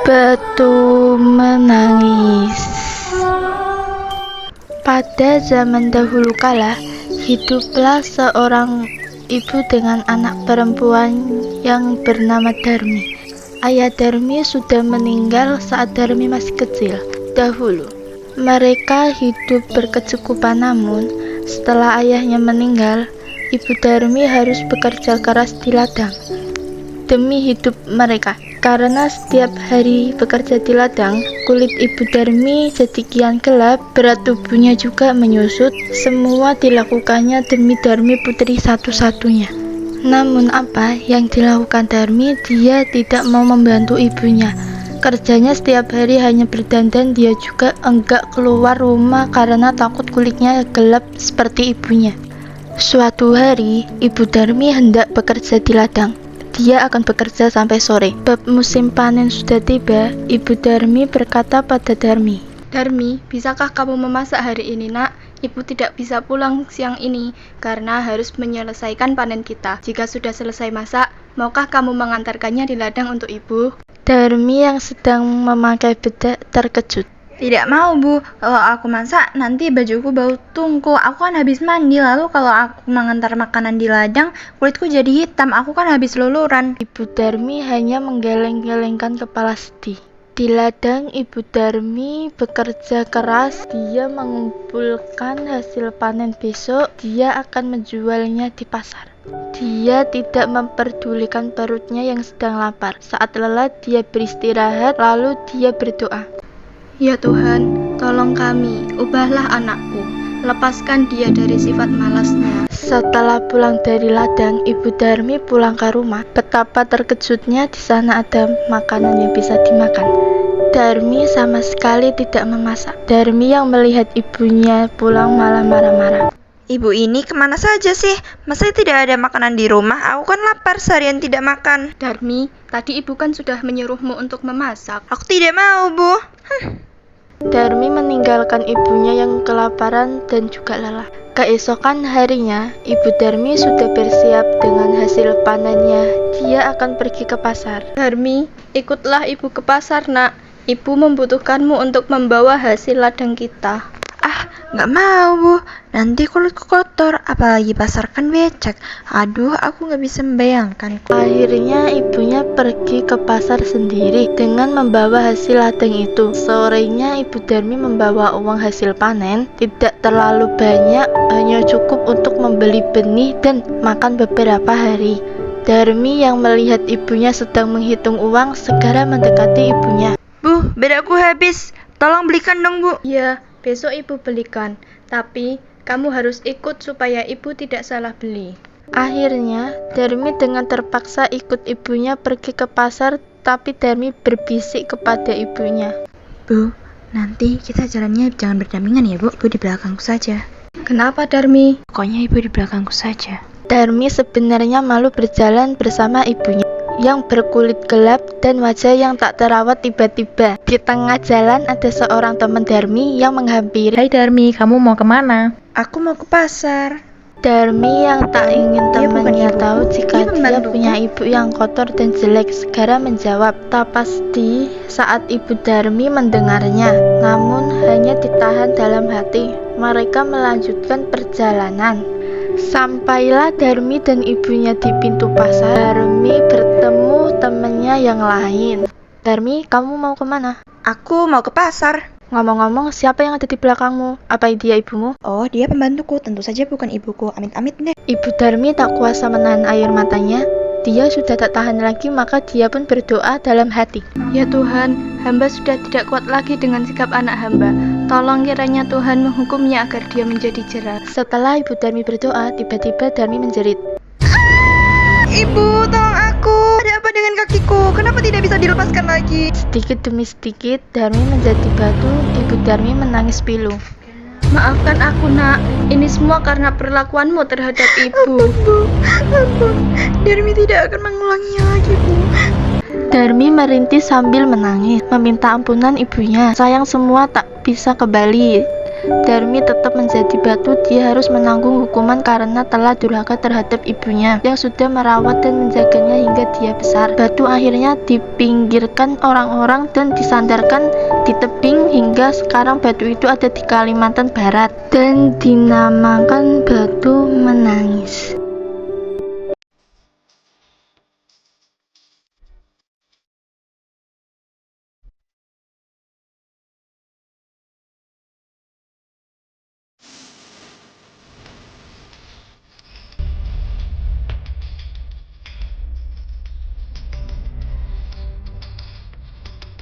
Batu menangis. Pada zaman dahulu kala, hiduplah seorang ibu dengan anak perempuan yang bernama Darmi. Ayah Darmi sudah meninggal saat Darmi masih kecil. Dahulu, mereka hidup berkecukupan, namun setelah ayahnya meninggal, ibu Darmi harus bekerja keras di ladang demi hidup mereka. Karena setiap hari bekerja di ladang, kulit ibu Darmi jadi kian gelap, berat tubuhnya juga menyusut. Semua dilakukannya demi Darmi, putri satu-satunya. Namun apa yang dilakukan Darmi? Dia tidak mau membantu ibunya. Kerjanya setiap hari hanya berdandan, dia juga enggak keluar rumah karena takut kulitnya gelap seperti ibunya. Suatu hari, ibu Darmi hendak bekerja di ladang. Dia akan bekerja sampai sore. Bab musim panen sudah tiba. Ibu Darmi berkata pada Darmi, "Darmi, bisakah kamu memasak hari ini, nak? Ibu tidak bisa pulang siang ini karena harus menyelesaikan panen kita. Jika sudah selesai masak, maukah kamu mengantarkannya di ladang untuk ibu?" Darmi yang sedang memakai bedak terkejut. Tidak mau, Bu. Kalau aku masak, nanti bajuku bau tungku. Aku kan habis mandi. Lalu kalau aku mengantar makanan di ladang, kulitku jadi hitam. Aku kan habis luluran. Ibu Darmi hanya menggeleng-gelengkan kepala sedih. Di ladang, Ibu Darmi bekerja keras. Dia mengumpulkan hasil panen besok. Dia akan menjualnya di pasar. Dia tidak memperdulikan perutnya yang sedang lapar. Saat lelah, dia beristirahat, lalu dia berdoa. "Ya Tuhan, tolong kami, ubahlah anakku. Lepaskan dia dari sifat malasnya." Setelah pulang dari ladang, Ibu Darmi pulang ke rumah. Betapa terkejutnya, di sana ada makanan yang bisa dimakan. Darmi sama sekali tidak memasak. Darmi yang melihat ibunya pulang malah marah-marah. Ibu ini kemana saja sih? Masa tidak ada makanan di rumah? Aku kan lapar, seharian tidak makan. "Darmi, tadi ibu kan sudah menyuruhmu untuk memasak." Aku tidak mau, Bu. Darmi meninggalkan ibunya yang kelaparan dan juga lelah. Keesokan harinya, Ibu Darmi sudah bersiap dengan hasil panennya. Dia akan pergi ke pasar. "Darmi, ikutlah ibu ke pasar, nak. Ibu membutuhkanmu untuk membawa hasil ladang kita." Nggak mau, Bu. Nanti kulitku kotor. Apalagi pasar kan becek. Aduh, aku nggak bisa membayangkan. Akhirnya ibunya pergi ke pasar sendiri dengan membawa hasil ladang itu. Sorenya Ibu Darmi membawa uang hasil panen. Tidak terlalu banyak, hanya cukup untuk membeli benih dan makan beberapa hari. Darmi yang melihat ibunya sedang menghitung uang segera mendekati ibunya. Bu, bedaku habis. Tolong belikan dong, Bu. "Ya, besok ibu belikan. Tapi kamu harus ikut supaya ibu tidak salah beli." Akhirnya, Darmi dengan terpaksa ikut ibunya pergi ke pasar, tapi Darmi berbisik kepada ibunya. Bu, nanti kita jalannya jangan berdampingan ya, Bu. Ibu di belakangku saja. "Kenapa, Darmi?" Pokoknya ibu di belakangku saja. Darmi sebenarnya malu berjalan bersama ibunya yang berkulit gelap dan wajah yang tak terawat. Tiba-tiba di tengah jalan ada seorang teman Darmi yang menghampiri. Hai Darmi, kamu mau kemana? Aku mau ke pasar. Darmi yang tak ingin Dia bukan temannya ibu. tahu jika Dia dia membantuku. punya ibu yang kotor dan jelek, segera menjawab. Tak pasti saat ibu Darmi mendengarnya, namun hanya ditahan dalam hati. Mereka melanjutkan perjalanan. Sampailah Darmi dan ibunya di pintu pasar. Darmi bertemu temannya yang lain. "Darmi, kamu mau kemana?" Aku mau ke pasar. "Ngomong-ngomong, siapa yang ada di belakangmu? Apa dia ibumu?" Oh, dia pembantuku. Tentu saja bukan ibuku. Amit-amit deh. Ibu Darmi tak kuasa menahan air matanya. Dia sudah tak tahan lagi, maka dia pun berdoa dalam hati. "Ya Tuhan, hamba sudah tidak kuat lagi dengan sikap anak hamba. Tolong kiranya Tuhan menghukumnya agar dia menjadi jera." Setelah Ibu Darmi berdoa, tiba-tiba Darmi menjerit. Ibu, tolong aku. Ada apa dengan kakiku? Kenapa tidak bisa dilepaskan lagi? Sedikit demi sedikit, Darmi menjadi batu. Ibu Darmi menangis pilu. "Maafkan aku, nak. Ini semua karena perlakuanmu terhadap ibu." Ampun. Darmi tidak akan mengulanginya lagi, Bu. Darmi merintih sambil menangis, meminta ampunan ibunya. Sayang semua tak bisa kembali. Darmi tetap menjadi batu. Dia harus menanggung hukuman karena telah durhaka terhadap ibunya yang sudah merawat dan menjaganya hingga dia besar. Batu akhirnya dipinggirkan orang-orang dan disandarkan di tebing hingga sekarang batu itu ada di Kalimantan Barat dan dinamakan Batu Menangis.